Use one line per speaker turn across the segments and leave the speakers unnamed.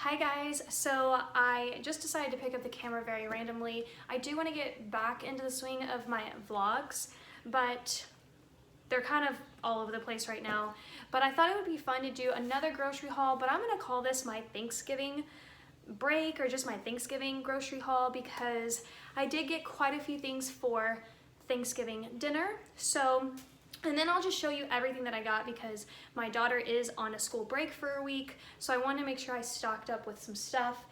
Hi guys, so I just decided to pick up the camera very randomly. I do want to get back into the swing of my vlogs, but they're kind of all over the place right now. But I thought it would be fun to do another grocery haul, but I'm going to call this my Thanksgiving break or just my Thanksgiving grocery haul because I did get quite a few things for Thanksgiving dinner. And then I'll just show you everything that I got because my daughter is on a school break for a week, so I wanted to make sure I stocked up with some stuff.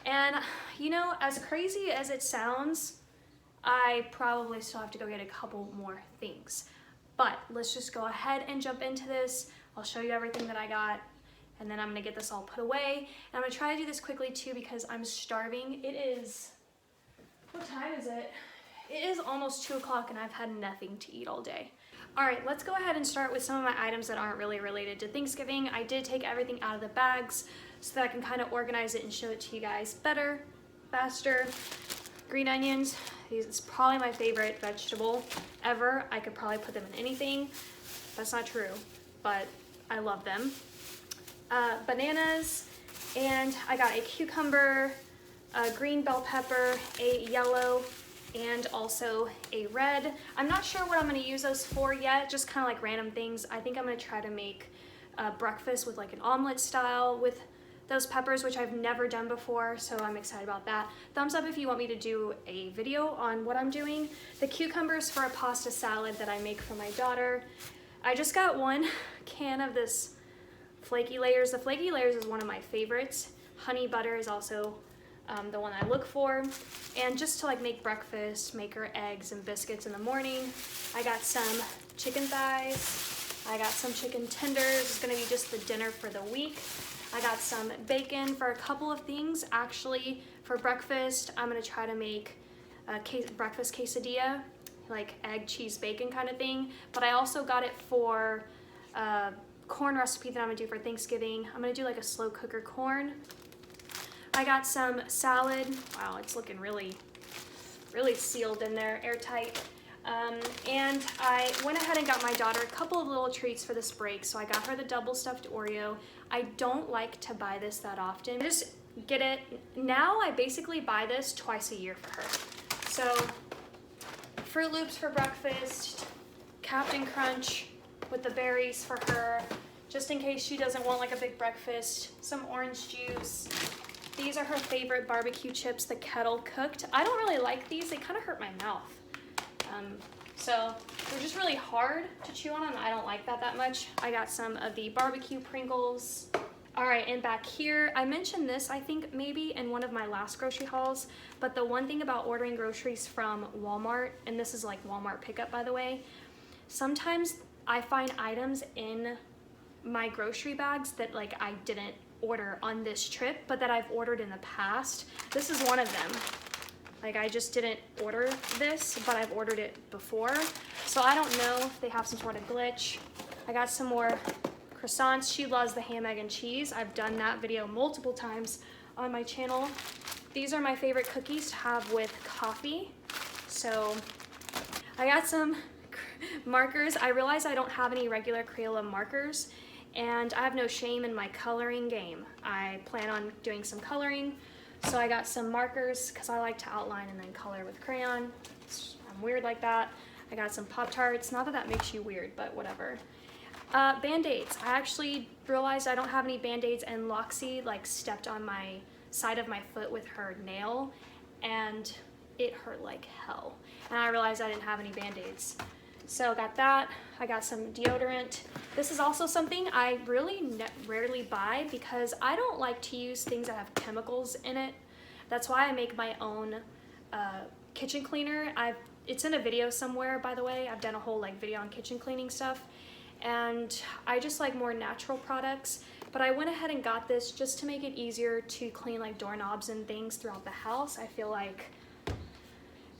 And you know, as crazy as it sounds, I probably still have to go get a couple more things. But let's just go ahead and jump into this. I'll show you everything that I got, and then I'm gonna get this all put away. And I'm gonna try to do this quickly too because I'm starving. It is, what time is it? It is almost 2 o'clock and I've had nothing to eat all day. All right, let's go ahead and start with some of my items that aren't really related to Thanksgiving. I did take everything out of the bags so that I can kind of organize it and show it to you guys better, faster. Green onions, it's probably my favorite vegetable ever. I could probably put them in anything. That's not true, but I love them. Bananas, and I got a cucumber, a green bell pepper, a yellow, and also a red. I'm not sure what I'm gonna use those for yet, just kind of like random things. I think I'm gonna try to make breakfast with like an omelet style with those peppers, which I've never done before, so I'm excited about that. Thumbs up if you want me to do a video on what I'm doing. The cucumbers for a pasta salad that I make for my daughter. I just got 1 can of this flaky layers. The flaky layers is one of my favorites. Honey butter is also the one I look for. And just to like make breakfast, make her eggs and biscuits in the morning. I got some chicken thighs. I got some chicken tenders. It's gonna be just the dinner for the week. I got some bacon for a couple of things. Actually, for breakfast, I'm gonna try to make a breakfast quesadilla, like egg, cheese, bacon kind of thing. But I also got it for a corn recipe that I'm gonna do for Thanksgiving. I'm gonna do like a slow cooker corn. I got some salad. Wow, it's looking really sealed in there, airtight. And I went ahead and got my daughter a couple of little treats for this break. So I got her the double stuffed Oreo. I don't like to buy this that often. I just get it. Now I basically buy this twice a year for her. So Fruit Loops for breakfast, Captain Crunch with the berries for her, just in case she doesn't want like a big breakfast, some orange juice. These are her favorite barbecue chips, the kettle cooked. I don't really like these, they kind of hurt my mouth. So they're just really hard to chew on and I don't like that much. I got some of the barbecue Pringles. All right, and back here, I mentioned this, I think maybe in one of my last grocery hauls, but the one thing about ordering groceries from Walmart, and this is like Walmart pickup by the way, sometimes I find items in my grocery bags that like I didn't order on this trip, but that I've ordered in the past. This is one of them. Like I just didn't order this, but I've ordered it before. So I don't know if they have some sort of glitch. I got some more croissants. She loves the ham, egg, and cheese. I've done that video multiple times on my channel. These are my favorite cookies to have with coffee. So I got some markers. I realized I don't have any regular Crayola markers and I have no shame in my coloring game. I plan on doing some coloring. So I got some markers because I like to outline and then color with crayon. I'm weird like that. I got some Pop-Tarts. Not that that makes you weird, but whatever. Band-Aids. I actually realized I don't have any Band-Aids and Loxie like stepped on my side of my foot with her nail and it hurt like hell. And I realized I didn't have any Band-Aids. So I got that. I got some deodorant. This is also something I really rarely buy because I don't like to use things that have chemicals in it. That's why I make my own kitchen cleaner. It's in a video somewhere, by the way. I've done a whole like video on kitchen cleaning stuff. And I just like more natural products. But I went ahead and got this just to make it easier to clean like doorknobs and things throughout the house. I feel like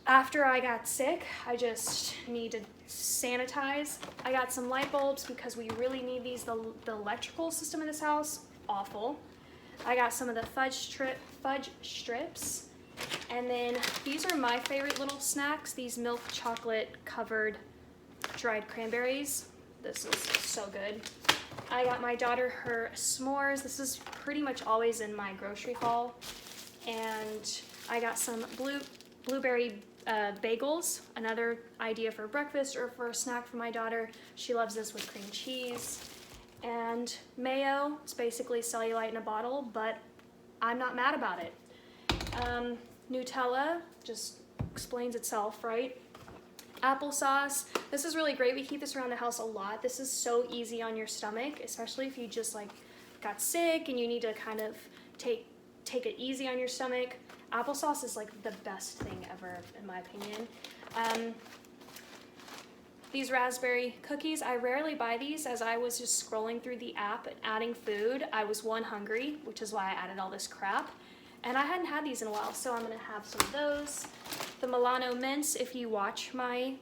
after I got sick, I just need to sanitize. I got some light bulbs because we really need these. The electrical system in this house, awful. I got some of the fudge strips. And then these are my favorite little snacks, these milk chocolate covered dried cranberries. This is so good. I got my daughter her s'mores. This is pretty much always in my grocery haul. And I got some blueberry bagels, another idea for breakfast or for a snack for my daughter. She loves this with cream cheese. And mayo, it's basically cellulite in a bottle, but I'm not mad about it. Nutella, just explains itself, right? Applesauce, this is really great. We keep this around the house a lot. This is so easy on your stomach, especially if you just like got sick and you need to kind of take it easy on your stomach. Applesauce is like the best thing ever, in my opinion. These raspberry cookies, I rarely buy these. As I was just scrolling through the app and adding food, I was hungry, which is why I added all this crap. And I hadn't had these in a while, so I'm gonna have some of those. The Milano mints, if you watch my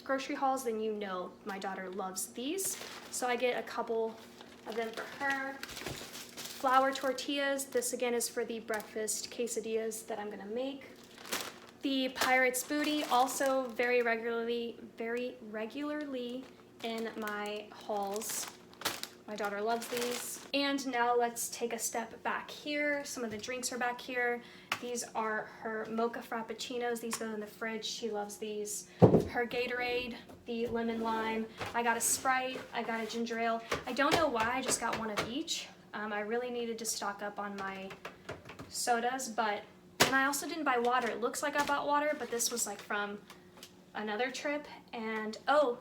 grocery hauls, then you know my daughter loves these. So I get a couple of them for her. Flour tortillas, this again is for the breakfast quesadillas that I'm gonna make. The Pirate's Booty, also very regularly in my hauls. My daughter loves these. And now let's take a step back here. Some of the drinks are back here. These are her mocha frappuccinos. These go in the fridge. She loves these. Her Gatorade, the lemon lime. I got a Sprite. I got a ginger ale. I don't know why I just got one of each. I really needed to stock up on my sodas, and I also didn't buy water. It looks like I bought water, but this was like from another trip. And oh,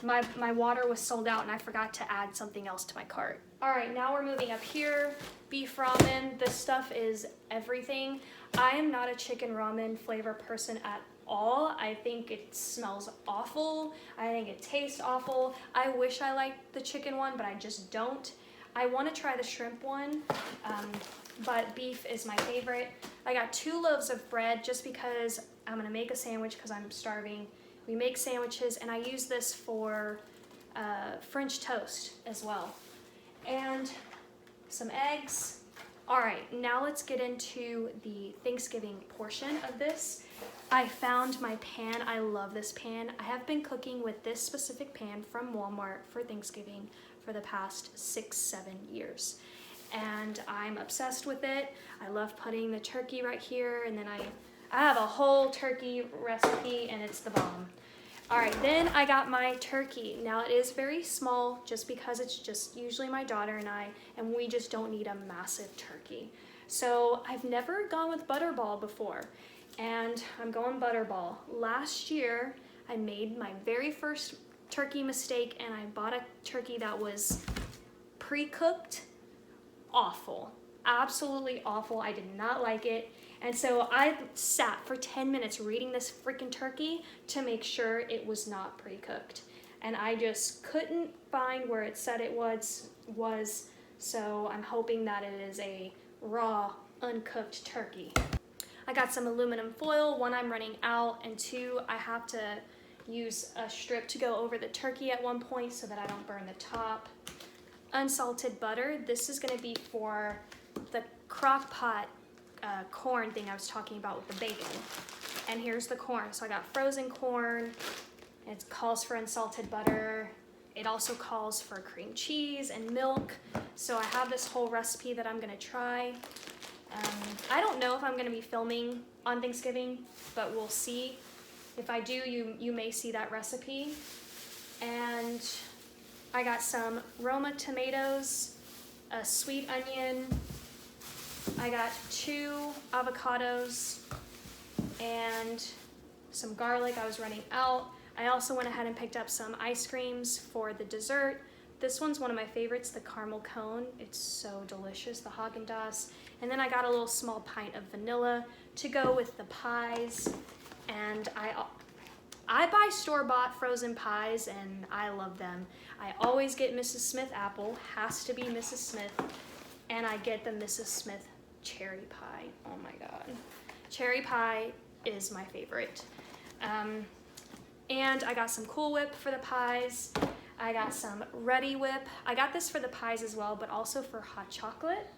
my water was sold out and I forgot to add something else to my cart. All right, now we're moving up here. Beef ramen, this stuff is everything. I am not a chicken ramen flavor person at all. I think it smells awful. I think it tastes awful. I wish I liked the chicken one, but I just don't. I want to try the shrimp one, but beef is my favorite. I got 2 loaves of bread just because I'm gonna make a sandwich because I'm starving. We make sandwiches and I use this for French toast as well. And some eggs. All right, now let's get into the Thanksgiving portion of this. I found my pan. I love this pan. I have been cooking with this specific pan from Walmart for Thanksgiving for the past 6-7 years. And I'm obsessed with it. I love putting the turkey right here, and then I have a whole turkey recipe and it's the bomb. All right, then I got my turkey. Now it is very small just because it's just usually my daughter and I, and we just don't need a massive turkey. So I've never gone with butterball before, and I'm going butterball. Last year, I made my very first turkey mistake and I bought a turkey that was pre-cooked. Awful, absolutely awful. I did not like it. And so I sat for 10 minutes reading this freaking turkey to make sure it was not pre-cooked. And I just couldn't find where it said it was. So I'm hoping that it is a raw, uncooked turkey. I got some aluminum foil. 1, I'm running out, and 2, I have to use a strip to go over the turkey at one point so that I don't burn the top. Unsalted butter. This is going to be for the crock pot corn thing I was talking about with the bacon. And here's the corn. So I got frozen corn. It calls for unsalted butter. It also calls for cream cheese and milk. So I have this whole recipe that I'm going to try. I don't know if I'm going to be filming on Thanksgiving, but we'll see. If I do, you may see that recipe. And I got some Roma tomatoes, a sweet onion. I got 2 avocados and some garlic. I was running out. I also went ahead and picked up some ice creams for the dessert. This one's one of my favorites, the caramel cone. It's so delicious, the Haagen-Dazs. And then I got a little small pint of vanilla to go with the pies. And I buy store-bought frozen pies and I love them. I always get Mrs. Smith apple, has to be Mrs. Smith, and I get the Mrs. Smith cherry pie. Oh my God. Cherry pie is my favorite. And I got some Cool Whip for the pies. I got some Ready Whip. I got this for the pies as well, but also for hot chocolate.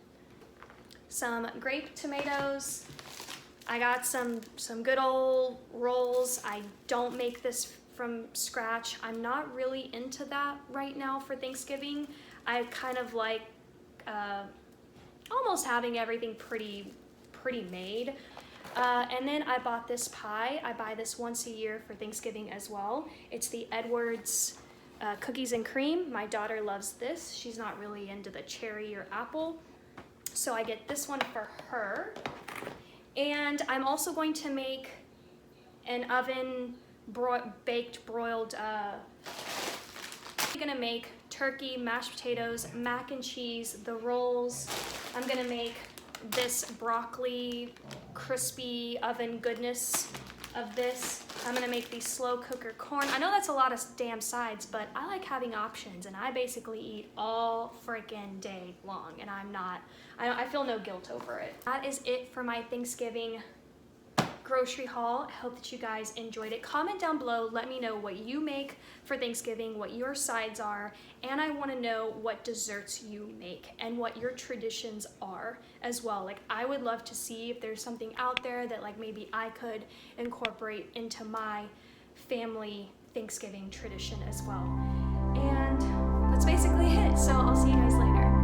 Some grape tomatoes. I got some good old rolls. I don't make this from scratch. I'm not really into that right now for Thanksgiving. I kind of like almost having everything pretty made. And then I bought this pie. I buy this once a year for Thanksgiving as well. It's the Edwards cookies and cream. My daughter loves this. She's not really into the cherry or apple, so I get this one for her. And I'm also going to make an oven baked broiled. I'm gonna make turkey, mashed potatoes, mac and cheese, the rolls. I'm gonna make this broccoli crispy oven goodness of this. I'm gonna make these slow cooker corn. I know that's a lot of damn sides, but I like having options, and I basically eat all freaking day long, and I feel no guilt over it. That is it for my Thanksgiving grocery haul. I hope that you guys enjoyed it. Comment down below, let me know what you make for Thanksgiving, what your sides are, and I want to know what desserts you make and what your traditions are as well. Like, I would love to see if there's something out there that like maybe I could incorporate into my family Thanksgiving tradition as well. And that's basically it. So I'll see you guys later.